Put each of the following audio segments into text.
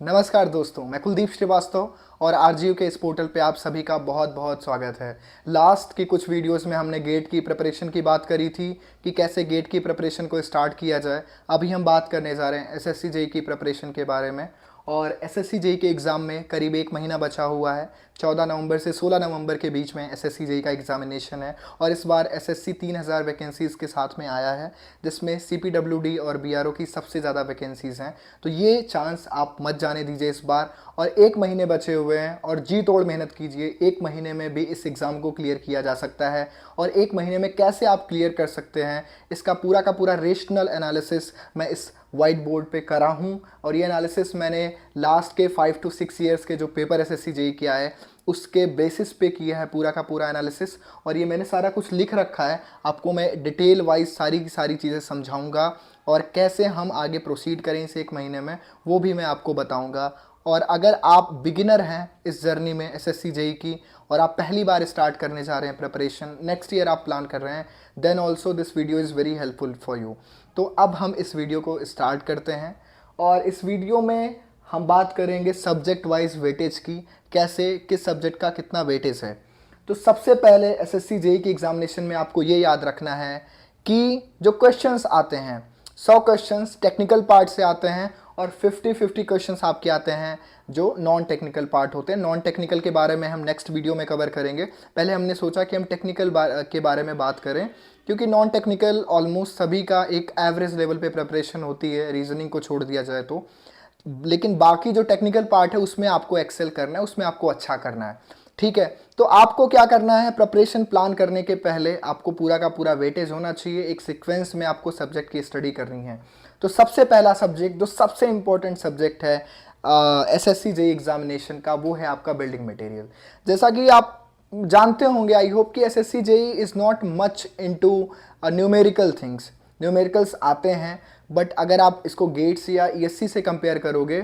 नमस्कार दोस्तों, मैं कुलदीप श्रीवास्तव और आरजीयू के इस पोर्टल पे आप सभी का बहुत बहुत स्वागत है। लास्ट की कुछ वीडियोस में हमने गेट की प्रिपरेशन की बात करी थी कि कैसे गेट की प्रिपरेशन को स्टार्ट किया जाए। अभी हम बात करने जा रहे हैं एसएससी जेईई की प्रिपरेशन के बारे में। और एसएससी जेईई के एग्ज़ाम में करीब एक महीना बचा हुआ है। 14 नवंबर से 16 नवंबर के बीच में एसएससी जेईई का एग्जामिनेशन है और इस बार एसएससी 3000 वैकेंसीज़ के साथ में आया है, जिसमें सीपीडब्ल्यूडी और बीआरओ की सबसे ज़्यादा वैकेंसीज़ हैं। तो ये चांस आप मत जाने दीजिए इस बार। और एक महीने बचे हुए हैं और जी तोड़ मेहनत कीजिए। एक महीने में भी इस एग्ज़ाम को क्लियर किया जा सकता है और एक महीने में कैसे आप क्लियर कर सकते हैं, इसका पूरा का पूरा रेशनल एनालिसिस मैं इस वाइट बोर्ड पे करा हूँ। और ये एनालिसिस मैंने लास्ट के 5 to 6 ईयर्स के जो पेपर एसएससी जेईई किया है उसके बेसिस पे किया है पूरा का पूरा एनालिसिस। और ये मैंने सारा कुछ लिख रखा है, आपको मैं डिटेल वाइज सारी की सारी चीज़ें समझाऊंगा और कैसे हम आगे प्रोसीड करें इस एक महीने में वो भी मैं आपको बताऊंगा। और अगर आप बिगिनर हैं इस जर्नी में एसएससी जेईई की और आप पहली बार स्टार्ट करने जा रहे हैं प्रिपरेशन, नेक्स्ट ईयर आप प्लान कर रहे हैं, then also this video is very helpful for you. तो अब हम इस वीडियो को स्टार्ट करते हैं और इस वीडियो में हम बात करेंगे सब्जेक्ट वाइज वेटेज की, कैसे किस सब्जेक्ट का कितना वेटेज है। तो सबसे पहले एसएससी जेईई की एग्जामिनेशन में आपको ये याद रखना है कि जो क्वेश्चंस आते हैं 100 क्वेश्चंस टेक्निकल पार्ट से आते हैं और 50-50 क्वेश्चंस आपके आते हैं जो नॉन टेक्निकल पार्ट होते हैं। नॉन टेक्निकल के बारे में हम नेक्स्ट वीडियो में कवर करेंगे। पहले हमने सोचा कि हम टेक्निकल के बारे में बात करें, क्योंकि नॉन टेक्निकल ऑलमोस्ट सभी का एक एवरेज लेवल पे प्रिपरेशन होती है, रीजनिंग को छोड़ दिया जाए तो। लेकिन बाकी जो टेक्निकल पार्ट है उसमें आपको एक्सेल करना है, उसमें आपको अच्छा करना है, ठीक है। तो आपको क्या करना है, प्रिपरेशन प्लान करने के पहले आपको पूरा का पूरा वेटेज होना चाहिए, एक सीक्वेंस में आपको सब्जेक्ट की स्टडी करनी है। तो सबसे पहला सब्जेक्ट जो सबसे इंपॉर्टेंट सब्जेक्ट है एसएससी जेईई एग्जामिनेशन का, वो है आपका बिल्डिंग मटेरियल। जैसा कि आप जानते होंगे, आई होप कि SSC JEE is not much into numerical things. Numericals आते हैं बट अगर आप इसको गेट्स या ईएससी से कंपेयर करोगे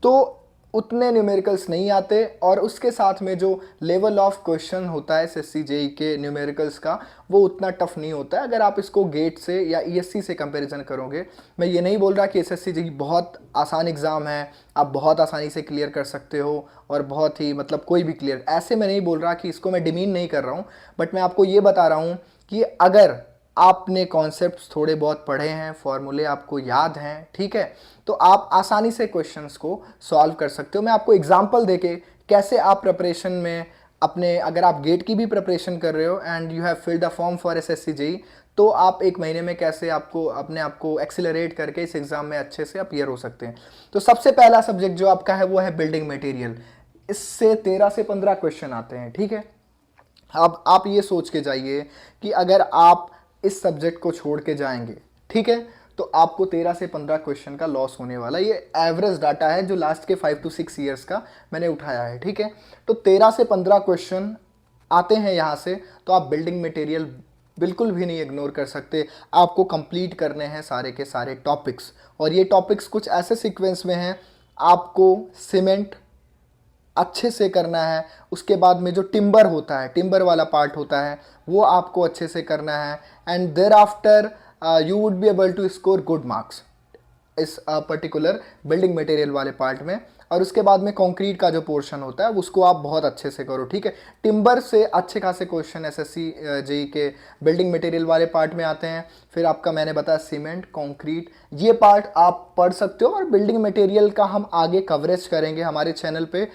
तो उतने न्यूमेरिकल्स नहीं आते। और उसके साथ में जो लेवल ऑफ क्वेश्चन होता है एसएससी जेईई के न्यूमेरिकल्स का, वो उतना टफ नहीं होता है अगर आप इसको गेट से या ईएससी से कंपैरिजन करोगे। मैं ये नहीं बोल रहा कि एसएससी जेईई बहुत आसान एग्ज़ाम है, आप बहुत आसानी से क्लियर कर सकते हो और बहुत ही मतलब कोई भी क्लियर, ऐसे मैं नहीं बोल रहा कि इसको मैं डिमीन नहीं कर रहा हूँ। बट मैं आपको ये बता रहा हूँ कि अगर आपने कॉन्सेप्ट्स थोड़े बहुत पढ़े हैं, फॉर्मूले आपको याद हैं, ठीक है, तो आप आसानी से क्वेश्चंस को सॉल्व कर सकते हो। मैं आपको एग्जांपल देके कैसे आप प्रिपरेशन में अपने, अगर आप गेट की भी प्रिपरेशन कर रहे हो and you have filled the form for SSC JEE, तो आप एक महीने में कैसे आपको अपने आप को एक्सीलरेट करके इस एग्ज़ाम में अच्छे से अपीयर हो सकते हैं। तो सबसे पहला सब्जेक्ट जो आपका है वो है बिल्डिंग मटेरियल। इससे 13 से 15 क्वेश्चन आते हैं, ठीक है। अब आप ये सोच के जाइए कि अगर आप इस सब्जेक्ट को छोड़ के जाएंगे, ठीक है, तो आपको 13 से 15 क्वेश्चन का लॉस होने वाला। ये एवरेज डाटा है जो लास्ट के 5 to 6 ईयर्स का मैंने उठाया है, ठीक है। तो 13 से 15 क्वेश्चन आते हैं यहाँ से, तो आप बिल्डिंग मटेरियल बिल्कुल भी नहीं इग्नोर कर सकते। आपको कंप्लीट करने हैं सारे के सारे टॉपिक्स, और ये टॉपिक्स कुछ ऐसे सीक्वेंस में हैं। आपको सीमेंट अच्छे से करना है, उसके बाद में जो टिम्बर होता है, टिम्बर वाला पार्ट होता है, वो आपको अच्छे से करना है। And there after you would be able to score good marks इस पर्टिकुलर बिल्डिंग मटेरियल वाले पार्ट में। और उसके बाद में कंक्रीट का जो पोर्शन होता है उसको आप बहुत अच्छे से करो, ठीक है। टिम्बर से अच्छे खासे क्वेश्चन एसएससी जेईई के बिल्डिंग मटेरियल वाले पार्ट में आते हैं। फिर आपका मैंने बताया सीमेंट, कंक्रीट, ये पार्ट आप पढ़ सकते हो। और बिल्डिंग मटेरियल का हम आगे कवरेज करेंगे हमारे चैनल पे,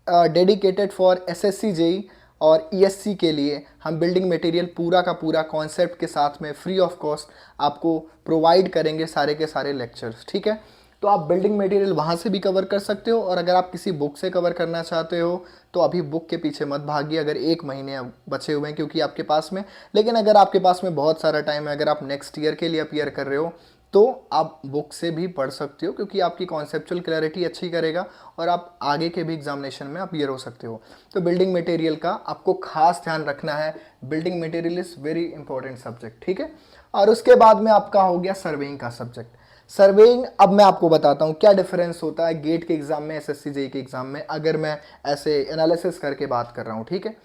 डेडिकेटेड फॉर एसएससी जेईई और ईएससी के लिए। हम बिल्डिंग मटेरियल पूरा का पूरा कॉन्सेप्ट के साथ में फ्री ऑफ कॉस्ट आपको प्रोवाइड करेंगे सारे के सारे लेक्चर्स, ठीक है। तो आप बिल्डिंग मटेरियल वहाँ से भी कवर कर सकते हो। और अगर आप किसी बुक से कवर करना चाहते हो तो अभी बुक के पीछे मत भागिए, अगर एक महीने बचे हुए हैं क्योंकि आपके पास में। लेकिन अगर आपके पास में बहुत सारा टाइम है, अगर आप नेक्स्ट ईयर के लिए अपीयर कर रहे हो, तो आप बुक से भी पढ़ सकते हो, क्योंकि आपकी कॉन्सेप्चुअल क्लैरिटी अच्छी करेगा और आप आगे के भी एग्जामिनेशन में अपीयर हो सकते हो। तो बिल्डिंग मटेरियल का आपको खास ध्यान रखना है। Building material is very important subject, ठीक है। और उसके बाद में आपका हो गया सर्वेइंग का सब्जेक्ट। सर्वेइंग, अब मैं आपको बताता हूँ क्या डिफरेंस होता है गेट के एग्ज़ाम में, एसएससी जेईई के एग्ज़ाम में, अगर मैं ऐसे एनालिसिस करके बात कर रहा हूँ, ठीक है।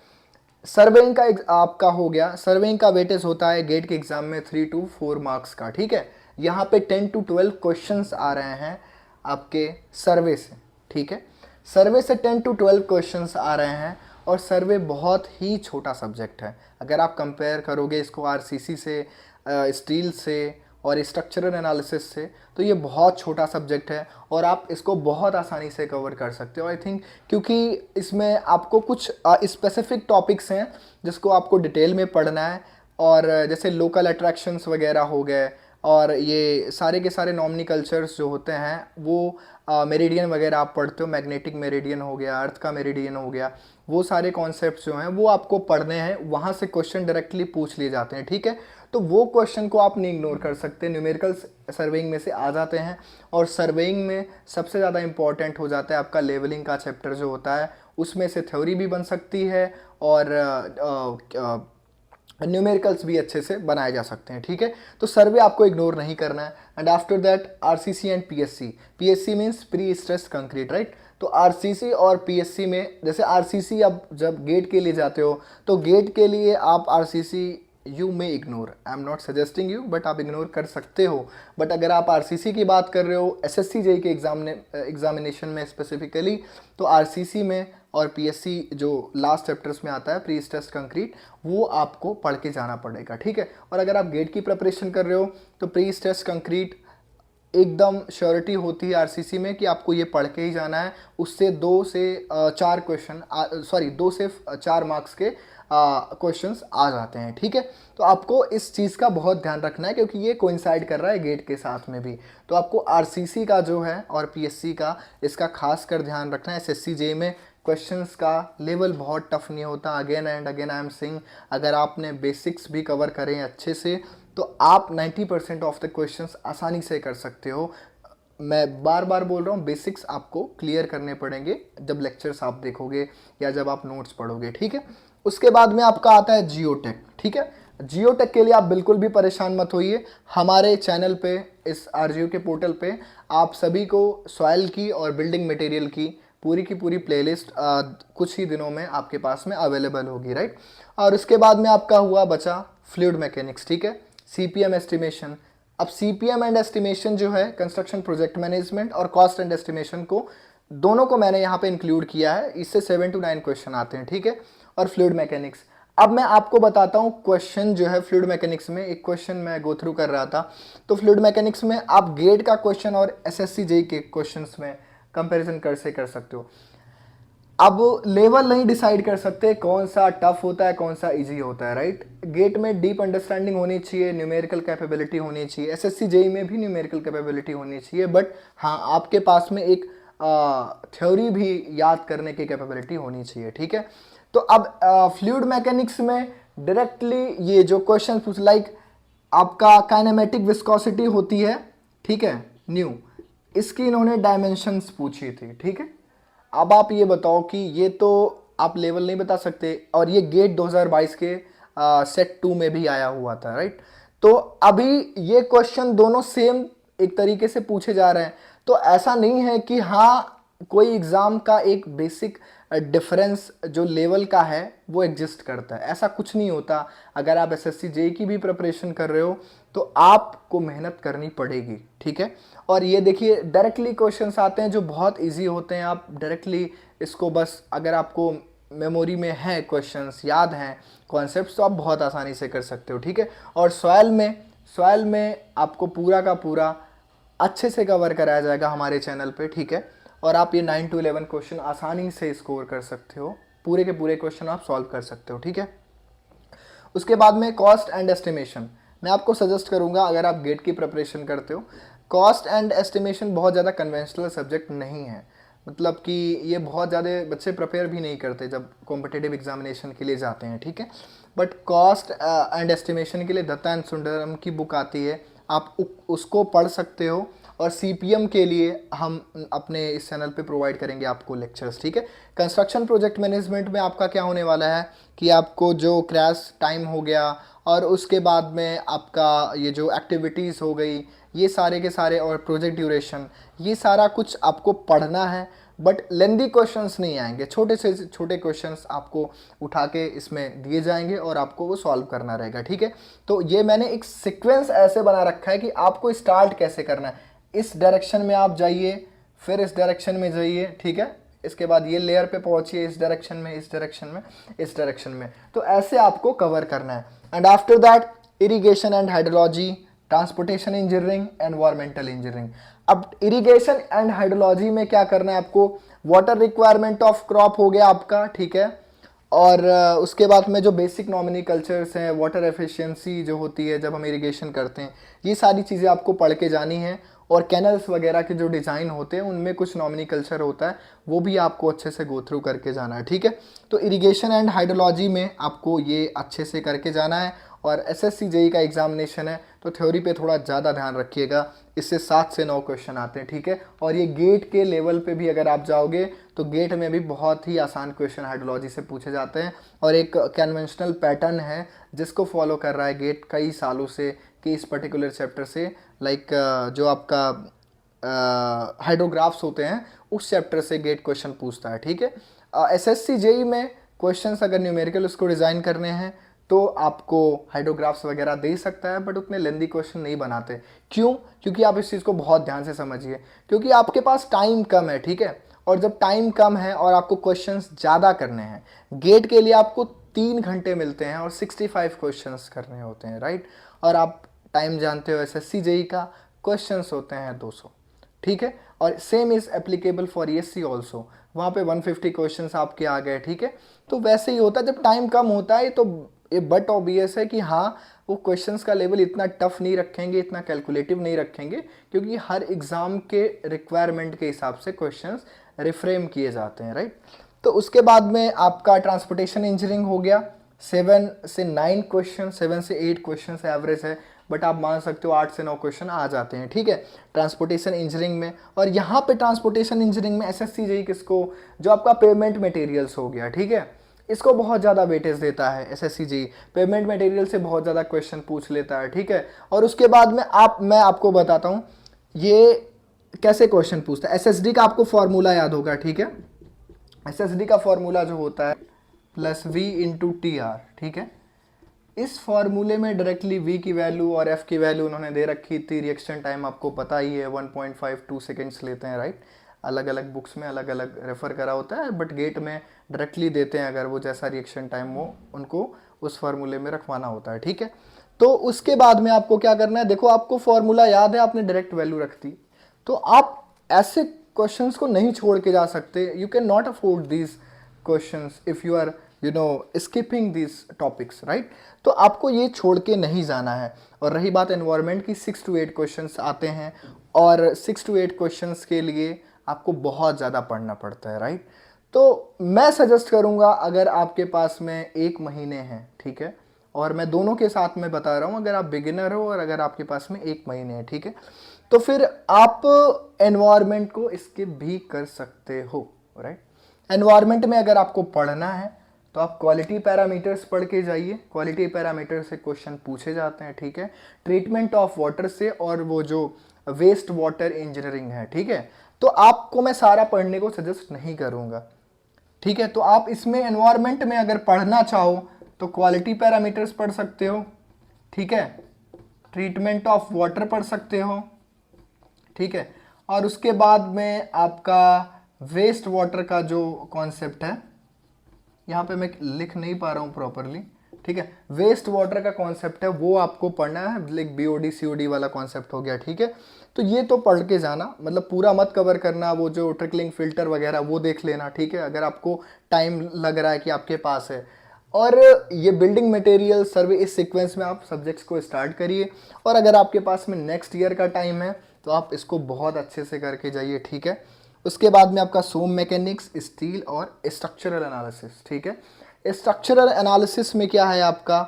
सर्वेइंग का आपका हो गया, सर्वेइंग का वेटेज होता है गेट के एग्ज़ाम में 3 to 4 मार्क्स का, ठीक है। यहाँ पे 10 to 12 क्वेश्चंस आ रहे हैं आपके सर्वे से, ठीक है। सर्वे से 10 to 12 क्वेश्चंस आ रहे हैं और सर्वे बहुत ही छोटा सब्जेक्ट है। अगर आप कंपेयर करोगे इसको आरसीसी से, स्टील से और स्ट्रक्चरल एनालिसिस से, तो ये बहुत छोटा सब्जेक्ट है और आप इसको बहुत आसानी से कवर कर सकते हो आई थिंक, क्योंकि इसमें आपको कुछ स्पेसिफिक टॉपिक्स हैं जिसको आपको डिटेल में पढ़ना है, और जैसे लोकल अट्रैक्शंस वगैरह हो गए, और ये सारे के सारे नॉमिनी कल्चर्स जो होते हैं वो मेरिडियन वगैरह आप पढ़ते हो, मैग्नेटिक मेरिडियन हो गया, अर्थ का मेरिडियन हो गया, वो सारे कॉन्सेप्ट्स जो हैं वो आपको पढ़ने हैं, वहाँ से क्वेश्चन डायरेक्टली पूछ लिए जाते हैं, ठीक है। तो वो क्वेश्चन को आप नहीं इग्नोर कर सकते, न्यूमेरिकल सर्वेइंग में से आ जाते हैं। और सर्वेइंग में सबसे ज़्यादा इंपॉर्टेंट हो जाता है आपका लेवलिंग का चैप्टर जो होता है, उसमें से थ्योरी भी बन सकती है और न्यूमेरिकल्स भी अच्छे से बनाए जा सकते हैं, ठीक है। तो सर्वे आपको इग्नोर नहीं करना है। And after that RCC and PSC. PSC means pre stressed concrete, right. तो आरसीसी और पीएससी में, जैसे आरसीसी आप जब गेट के लिए जाते हो तो गेट के लिए आप RCC you may ignore, I am not suggesting you, but आप इग्नोर कर सकते हो। बट अगर आप आरसीसी की बात कर रहे हो एसएससी जेई के एग्जामिनेशन में स्पेसिफिकली, तो आरसीसी में और पीएससी जो लास्ट चैप्टर्स में आता है प्री स्ट्रेस्ड कंक्रीट, वो आपको पढ़ के जाना पड़ेगा, ठीक है। और अगर आप गेट की प्रिपरेशन कर रहे हो तो प्री स्ट्रेस्ड कंक्रीट एकदम श्योरिटी होती है आरसीसी में कि आपको ये पढ़ के ही जाना है। उससे 2 से 4 क्वेश्चन, सॉरी 2 से 4 मार्क्स के क्वेश्चंस आ जाते हैं, ठीक है। तो आपको इस चीज़ का बहुत ध्यान रखना है क्योंकि ये कोइंसाइड कर रहा है गेट के साथ में भी। तो आपको आरसीसी का जो है और पीएससी का, इसका खास कर ध्यान रखना है। एसएससी जे में क्वेश्चंस का लेवल बहुत टफ नहीं होता। Again and again I am saying, अगर आपने बेसिक्स भी कवर करें अच्छे से तो आप 90% ऑफ द क्वेश्चंस आसानी से कर सकते हो। मैं बार बार बोल रहा हूँ, बेसिक्स आपको क्लियर करने पड़ेंगे जब लेक्चर्स आप देखोगे या जब आप नोट्स पढ़ोगे, ठीक है। उसके बाद में आपका आता है जियोटेक, ठीक है। जियोटेक के लिए आप बिल्कुल भी परेशान मत होइए। हमारे चैनल पे, इस आरजीयू के पोर्टल पे आप सभी को सॉइल की और बिल्डिंग मटेरियल की पूरी प्लेलिस्ट कुछ ही दिनों में आपके पास में अवेलेबल होगी, राइट। और उसके बाद में आपका हुआ बचा फ्लूइड मैकेनिक्स, ठीक है, सीपीएम एस्टिमेशन। अब सीपीएम एंड एस्टिमेशन जो है, कंस्ट्रक्शन प्रोजेक्ट मैनेजमेंट और कॉस्ट एंड एस्टिमेशन को, दोनों को मैंने यहाँ पे इंक्लूड किया है। इससे 7 to 9 क्वेश्चन आते हैं, ठीक है। और फ्लूइड मैकेनिक्स, अब मैं आपको बताता हूँ क्वेश्चन जो है फ्लूइड मैकेनिक्स में। एक क्वेश्चन मैं गो थ्रू कर रहा था, तो फ्लूइड मैकेनिक्स में आप गेट का क्वेश्चन और एसएससी जेई के क्वेश्चंस में कंपैरिजन कर सकते हो। अब लेवल नहीं डिसाइड कर सकते कौन सा टफ होता है कौन सा इजी होता है, राइट। गेट में डीप अंडरस्टैंडिंग होनी चाहिए, न्यूमेरिकल कैपेबिलिटी होनी चाहिए, एसएससी जेई में भी न्यूमेरिकल कैपेबिलिटी होनी चाहिए, बट हाँ आपके पास में एक थ्योरी भी याद करने की कैपेबिलिटी होनी चाहिए, ठीक है। तो अब फ्लूइड मैकेनिक्स में डायरेक्टली ये जो क्वेश्चन पूछ, लाइक आपका काइनेमेटिक विस्कोसिटी होती है, ठीक है, न्यू, इसकी इन्होंने डायमेंशंस पूछी थी, ठीक है। अब आप ये बताओ कि ये तो आप लेवल नहीं बता सकते, और ये गेट 2022 के सेट 2 में भी आया हुआ था, राइट। तो अभी ये क्वेश्चन दोनों सेम एक तरीके से पूछे जा रहे हैं, तो ऐसा नहीं है कि हाँ कोई एग्ज़ाम का एक बेसिक डिफरेंस जो लेवल का है वो एग्जिस्ट करता है, ऐसा कुछ नहीं होता। अगर आप एसएससी जेई की भी प्रिपरेशन कर रहे हो तो आपको मेहनत करनी पड़ेगी, ठीक है। और ये देखिए डायरेक्टली क्वेश्चंस आते हैं जो बहुत इजी होते हैं, आप डायरेक्टली इसको बस, अगर आपको मेमोरी में है, क्वेश्चंस याद हैं, कॉन्सेप्ट्स, तो आप बहुत आसानी से कर सकते हो, ठीक है। और सॉइल में आपको पूरा का पूरा अच्छे से कवर कराया जाएगा हमारे चैनल पे, ठीक है। और आप ये 9 to 11 क्वेश्चन आसानी से स्कोर कर सकते हो, पूरे के पूरे क्वेश्चन आप सॉल्व कर सकते हो, ठीक है। उसके बाद में कॉस्ट एंड एस्टिमेशन, मैं आपको सजेस्ट करूंगा अगर आप गेट की प्रिपरेशन करते हो, कॉस्ट एंड एस्टिमेशन बहुत ज़्यादा कन्वेंशनल सब्जेक्ट नहीं है, मतलब कि ये बहुत ज़्यादा बच्चे प्रिपेयर भी नहीं करते जब कॉम्पिटिटिव एग्जामिनेशन के लिए जाते हैं, ठीक है। बट कॉस्ट एंड एस्टिमेशन के लिए दत्ता एंड सुंदरम की बुक आती है, आप उसको पढ़ सकते हो। और सीपीएम के लिए हम अपने इस चैनल पे प्रोवाइड करेंगे आपको लेक्चर्स, ठीक है। कंस्ट्रक्शन प्रोजेक्ट मैनेजमेंट में आपका क्या होने वाला है कि आपको जो क्रैश टाइम हो गया और उसके बाद में आपका ये जो एक्टिविटीज़ हो गई, ये सारे के सारे, और प्रोजेक्ट ड्यूरेशन, ये सारा कुछ आपको पढ़ना है। बट लेंदी क्वेश्चंस नहीं आएंगे, छोटे से छोटे क्वेश्चंस आपको उठा के इसमें दिए जाएंगे और आपको वो सॉल्व करना रहेगा, ठीक है। तो ये मैंने एक सीक्वेंस ऐसे बना रखा है कि आपको स्टार्ट कैसे करना है, इस डायरेक्शन में आप जाइए, फिर इस डायरेक्शन में जाइए, ठीक है, इसके बाद ये लेयर पे पहुंचिए, इस डायरेक्शन में, इस डायरेक्शन में, इस डायरेक्शन में। तो ऐसे आपको कवर करना है। And after that irrigation and hydrology, transportation engineering, environmental engineering. अब इरिगेशन एंड हाइड्रोलॉजी में क्या करना है आपको, वाटर रिक्वायरमेंट ऑफ क्रॉप हो गया आपका, ठीक है, और उसके बाद में जो बेसिक नॉमिनिकल्चर्स हैं, वाटर एफिशिएंसी जो होती है जब हम इरिगेशन करते हैं, ये सारी चीज़ें आपको पढ़ के जानी है। और कैनल्स वगैरह के जो डिज़ाइन होते हैं उनमें कुछ नॉमिनिकल्चर होता है, वो भी आपको अच्छे से गो थ्रू करके जाना है, ठीक है। तो इरिगेशन एंड हाइड्रोलॉजी में आपको ये अच्छे से करके जाना है। और एसएससी जेई का एग्जामिनेशन है तो थ्योरी पे थोड़ा ज़्यादा ध्यान रखिएगा, इससे 7 से 9 क्वेश्चन आते हैं, ठीक है। और ये गेट के लेवल पे भी अगर आप जाओगे तो गेट में भी बहुत ही आसान क्वेश्चन हाइड्रोलॉजी से पूछे जाते हैं। और एक कन्वेंशनल पैटर्न है जिसको फॉलो कर रहा है गेट कई सालों से, कि इस पर्टिकुलर चैप्टर से लाइक जो आपका हाइड्रोग्राफ्स होते हैं उस चैप्टर से गेट क्वेश्चन पूछता है, ठीक है। एसएससी जेई में क्वेश्चंस अगर न्यूमेरिकल उसको डिज़ाइन करने हैं तो आपको हाइड्रोग्राफ्स वगैरह दे सकता है, बट उतने लेंदी क्वेश्चन नहीं बनाते। क्यों? क्योंकि आप इस चीज़ को बहुत ध्यान से समझिए, क्योंकि आपके पास टाइम कम है, ठीक है। और जब टाइम कम है और आपको क्वेश्चंस ज़्यादा करने हैं, गेट के लिए आपको 3 घंटे मिलते हैं और 65 क्वेश्चंस करने होते हैं, राइट। और आप टाइम जानते हो एसएससी जेई का, क्वेश्चंस होते हैं 200, ठीक है। और same is applicable for ESC also, वहाँ पे 150 क्वेश्चंस आपके आ गए, ठीक है। तो वैसे ही होता है जब टाइम कम होता है, तो ये बट ऑब्वियस है कि हाँ वो क्वेश्चंस का लेवल इतना टफ नहीं रखेंगे, इतना कैलकुलेटिव नहीं रखेंगे, क्योंकि हर एग्ज़ाम के रिक्वायरमेंट के हिसाब से क्वेश्चंस रिफ्रेम किए जाते हैं, राइट। तो उसके बाद में आपका ट्रांसपोर्टेशन इंजीनियरिंग हो गया, 7 से 9 क्वेश्चन, 7 से 8 क्वेश्चन एवरेज है, बट आप मान सकते हो 8 से 9 क्वेश्चन आ जाते हैं, ठीक है, ट्रांसपोर्टेशन इंजीनियरिंग में। और यहाँ पे ट्रांसपोर्टेशन इंजीनियरिंग में एसएससी जेई किसको, जो आपका पेमेंट मटेरियल्स हो गया, ठीक है, इसको बहुत ज़्यादा वेटेज देता है एसएससी जेई, पेमेंट मटेरियल से बहुत ज़्यादा क्वेश्चन पूछ लेता है, ठीक है। और उसके बाद में मैं आपको बताता हूँ ये कैसे क्वेश्चन पूछता है। एसएसडी का आपको फॉर्मूला याद होगा, ठीक है। एसएसडी का फॉर्मूला जो होता है +V/TR, ठीक है। इस फॉर्मूले में डायरेक्टली V की वैल्यू और F की वैल्यू उन्होंने दे रखी थी। रिएक्शन टाइम आपको पता ही है 1.52 सेकेंड्स लेते हैं, राइट। अलग अलग बुक्स में अलग अलग रेफर करा होता है, बट गेट में डायरेक्टली देते हैं अगर वो जैसा रिएक्शन टाइम हो उनको उस फार्मूले में रखवाना होता है, ठीक है। तो उसके बाद में आपको क्या करना है, देखो आपको फॉर्मूला याद है, आपने डायरेक्ट वैल्यू रख दी, तो आप ऐसे क्वेश्चंस को नहीं छोड़ के जा सकते। You can not afford these questions if you are skipping this topics, right. तो आपको ये छोड़ के नहीं जाना है। और रही बात एनवायरनमेंट की, 6 to 8 क्वेश्चंस आते हैं, और 6 to 8 क्वेश्चंस के लिए आपको बहुत ज़्यादा पढ़ना पड़ता है, राइट। तो मैं सजेस्ट करूँगा अगर आपके पास में 1 महीने हैं, ठीक है, और मैं दोनों के साथ में बता रहा हूँ, अगर आप बिगिनर हो और अगर आपके पास में 1 महीने हैं, ठीक है, तो फिर आप एनवायरनमेंट को स्किप भी कर सकते हो, राइट। एनवायरनमेंट में अगर आपको पढ़ना है तो आप क्वालिटी पैरामीटर्स पढ़ के जाइए, क्वालिटी पैरामीटर से क्वेश्चन पूछे जाते हैं, ठीक है। ट्रीटमेंट ऑफ वाटर से, और वो जो वेस्ट वाटर इंजीनियरिंग है, ठीक है। तो आपको मैं सारा पढ़ने को सजेस्ट नहीं करूँगा, ठीक है। तो आप इसमें एनवायरनमेंट में अगर पढ़ना चाहो तो क्वालिटी पैरामीटर्स पढ़ सकते हो, ठीक है, ट्रीटमेंट ऑफ वाटर पढ़ सकते हो, ठीक है। और उसके बाद में आपका वेस्ट वाटर का जो कॉन्सेप्ट है, यहाँ पे मैं लिख नहीं पा रहा हूँ प्रॉपरली, ठीक है, वेस्ट वाटर का कॉन्सेप्ट है वो आपको पढ़ना है, लाइक बीओडी सीओडी वाला कॉन्सेप्ट हो गया, ठीक है। तो ये तो पढ़ के जाना, मतलब पूरा मत कवर करना, वो जो ट्रिकलिंग फिल्टर वगैरह वो देख लेना, ठीक है, अगर आपको टाइम लग रहा है कि आपके पास है। और ये बिल्डिंग मटेरियल सर्वे, इस सीक्वेंस में आप सब्जेक्ट्स को स्टार्ट करिए, और अगर आपके पास में नेक्स्ट ईयर का टाइम है तो आप इसको बहुत अच्छे से करके जाइए, ठीक है। उसके बाद में आपका सोम मैकेनिक्स, स्टील और स्ट्रक्चरल एनालिसिस, ठीक है। स्ट्रक्चरल एनालिसिस में क्या है आपका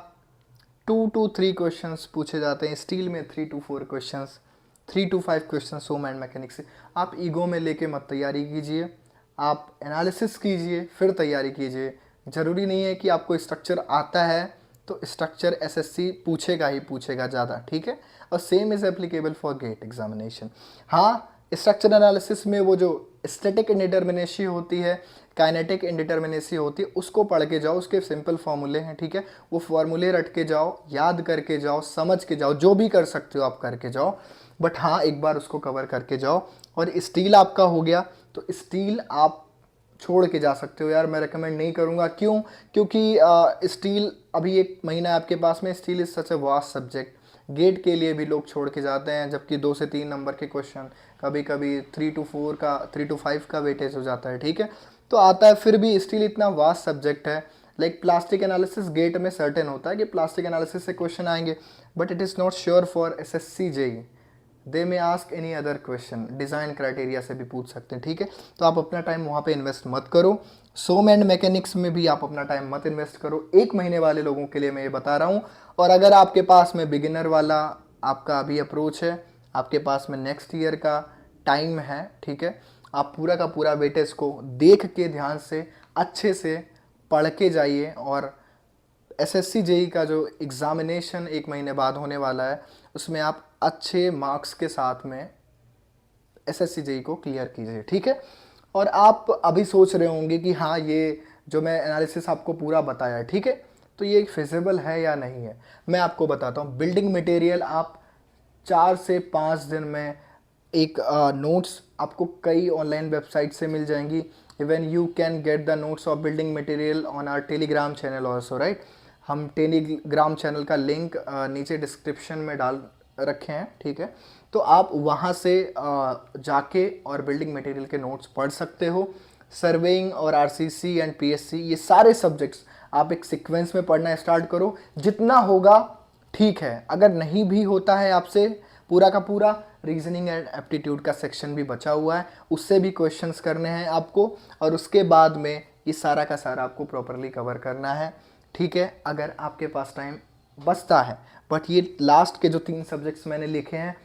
2 to 3 क्वेश्चंस पूछे जाते हैं, स्टील में 3 to 4 questions, 3 to 5 question SOM and mechanics से। आप ईगो में लेके मत तैयारी कीजिए, आप एनालिसिस कीजिए फिर तैयारी कीजिए। ज़रूरी नहीं है कि आपको स्ट्रक्चर आता है तो स्ट्रक्चर एसएससी पूछेगा ही पूछेगा ज़्यादा, ठीक है। और same is applicable for GATE examination. हाँ, स्ट्रक्चर एनालिसिस में वो जो स्टैटिक इंडिटर्मिनेसी होती है, काइनेटिक इंडिटर्मिनेसी होती है, उसको पढ़ के जाओ, उसके सिंपल फॉर्मूले हैं, ठीक है, वो फॉर्मूले रट के जाओ, याद करके जाओ, समझ के जाओ, जो भी कर सकते हो आप करके जाओ। बट हाँ, एक बार उसको कवर करके जाओ। और स्टील आपका हो गया, तो स्टील आप छोड़ के जा सकते हो यार, मैं रेकमेंड नहीं करूँगा। क्यों? क्योंकि स्टील अभी एक महीना है आपके पास में, steel is such a vast subject. GATE के लिए भी लोग छोड़ के जाते हैं, जबकि 2 से 3 नंबर के क्वेश्चन, कभी कभी 3 to 5 का वेटेज हो जाता है, ठीक है, तो आता है। फिर भी स्टील इतना वास्ट सब्जेक्ट है। लाइक प्लास्टिक एनालिसिस गेट में सर्टेन होता है कि प्लास्टिक एनालिसिस से क्वेश्चन आएंगे, but it is not sure for SSC JEE। दे में ask any other question, design criteria से भी पूछ सकते हैं, ठीक है। तो आप अपना टाइम वहाँ पे इन्वेस्ट मत करो। सोम एंड मैकेनिक्स में भी आप अपना टाइम मत इन्वेस्ट करो। 1 महीने वाले लोगों के लिए मैं ये बता रहा हूँ। और अगर आपके पास में बिगिनर वाला आपका अभी अप्रोच है, आपके पास में नेक्स्ट ईयर का टाइम है, ठीक है, आप पूरा का पूरा वेटेज को देख के ध्यान से अच्छे से पढ़ के जाइए। और SSC JEE का जो एग्ज़ामिनेशन 1 महीने बाद होने वाला है, उसमें आप अच्छे मार्क्स के साथ में SSC JEE को क्लियर कीजिए, ठीक है। और आप अभी सोच रहे होंगे कि हाँ, ये जो मैं एनालिसिस आपको पूरा बताया, ठीक है, तो ये फिजिबल है या नहीं है। मैं आपको बताता हूँ। बिल्डिंग मटेरियल आप 4 से 5 दिन में एक नोट्स आपको कई ऑनलाइन वेबसाइट से मिल जाएंगी। Even you can get the notes of building material on our Telegram channel also, right. हम टेलीग्राम चैनल का लिंक नीचे डिस्क्रिप्शन में डाल रखे हैं, ठीक है। तो आप वहाँ से जाके और बिल्डिंग मटेरियल के नोट्स पढ़ सकते हो। सर्वेइंग और RCC एंड PSC, ये सारे सब्जेक्ट्स आप एक सीक्वेंस में पढ़ना स्टार्ट करो। जितना होगा ठीक है, अगर नहीं भी होता है आपसे पूरा का पूरा, रीजनिंग एंड एप्टीट्यूड का सेक्शन भी बचा हुआ है, उससे भी क्वेश्चंस करने हैं आपको। और उसके बाद में ये सारा का सारा आपको प्रॉपरली कवर करना है, ठीक है, अगर आपके पास टाइम बचता है। बट ये लास्ट के जो 3 सब्जेक्ट्स मैंने लिखे हैं,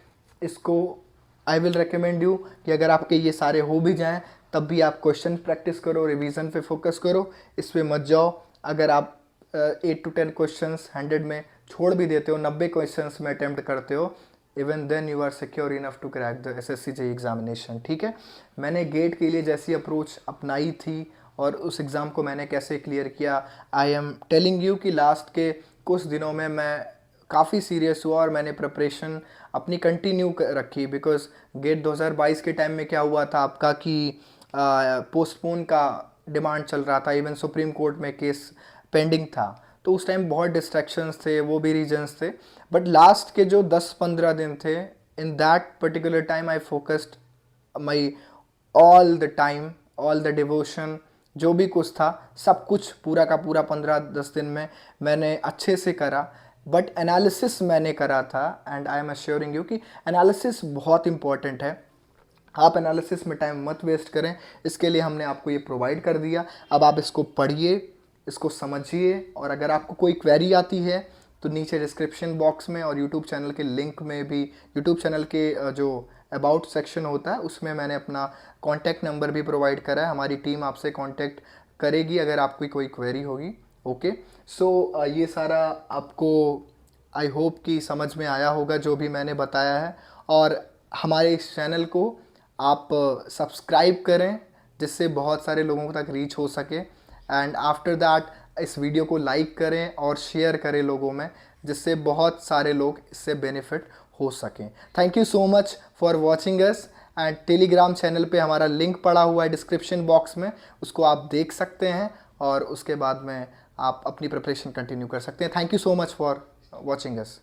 इसको आई विल रिकमेंड यू कि अगर आपके ये सारे हो भी जाएं, तब भी आप क्वेश्चन प्रैक्टिस करो, रिवीजन पे फोकस करो, इस पे मत जाओ। अगर आप 8 to 10 क्वेश्चंस 100 में छोड़ भी देते हो, 90 क्वेश्चंस में अटैम्प्ट करते हो, even then you are secure enough to crack the SSC JEE examination, ठीक है। मैंने गेट के लिए जैसी अप्रोच अपनाई थी और उस एग्ज़ाम को मैंने कैसे क्लियर किया, आई एम टेलिंग यू कि लास्ट के कुछ दिनों में मैं काफ़ी सीरियस हुआ और मैंने प्रिपरेशन अपनी कंटिन्यू रखी। बिकॉज गेट 2022 के टाइम में क्या हुआ था आपका कि पोस्टपोन का डिमांड चल रहा था, इवन सुप्रीम कोर्ट में केस पेंडिंग था, तो उस टाइम बहुत डिस्ट्रैक्शंस थे, वो भी रीजंस थे। बट लास्ट के जो 10-15 दिन थे, in that particular time I focused my all the time, all the devotion, जो भी कुछ था सब कुछ पूरा का पूरा 15-10 दिन में मैंने अच्छे से करा। बट एनालिसिस मैंने करा था, and I am assuring you कि एनालिसिस बहुत इंपॉर्टेंट है। आप एनालिसिस में टाइम मत वेस्ट करें, इसके लिए हमने आपको ये प्रोवाइड कर दिया। अब आप इसको पढ़िए, इसको समझिए, और अगर आपको कोई क्वेरी आती है तो नीचे डिस्क्रिप्शन बॉक्स में और यूट्यूब चैनल के लिंक में भी, यूट्यूब चैनल के जो अबाउट सेक्शन होता है उसमें मैंने अपना कॉन्टैक्ट नंबर भी प्रोवाइड करा है। हमारी टीम आपसे कॉन्टैक्ट करेगी अगर आपकी कोई क्वेरी होगी, ओके। सो ये सारा आपको आई होप कि समझ में आया होगा जो भी मैंने बताया है। और हमारे इस चैनल को आप सब्सक्राइब करें, जिससे बहुत सारे लोगों तक रीच हो सके। एंड आफ्टर दैट इस वीडियो को लाइक करें और शेयर करें लोगों में, जिससे बहुत सारे लोग इससे बेनिफिट हो सकें। Thank you so much for watching us. And Telegram channel पे हमारा लिंक पड़ा हुआ है डिस्क्रिप्शन बॉक्स में, उसको आप देख सकते हैं और उसके बाद में आप अपनी प्रिपरेशन कंटिन्यू कर सकते हैं। Thank you so much for watching us.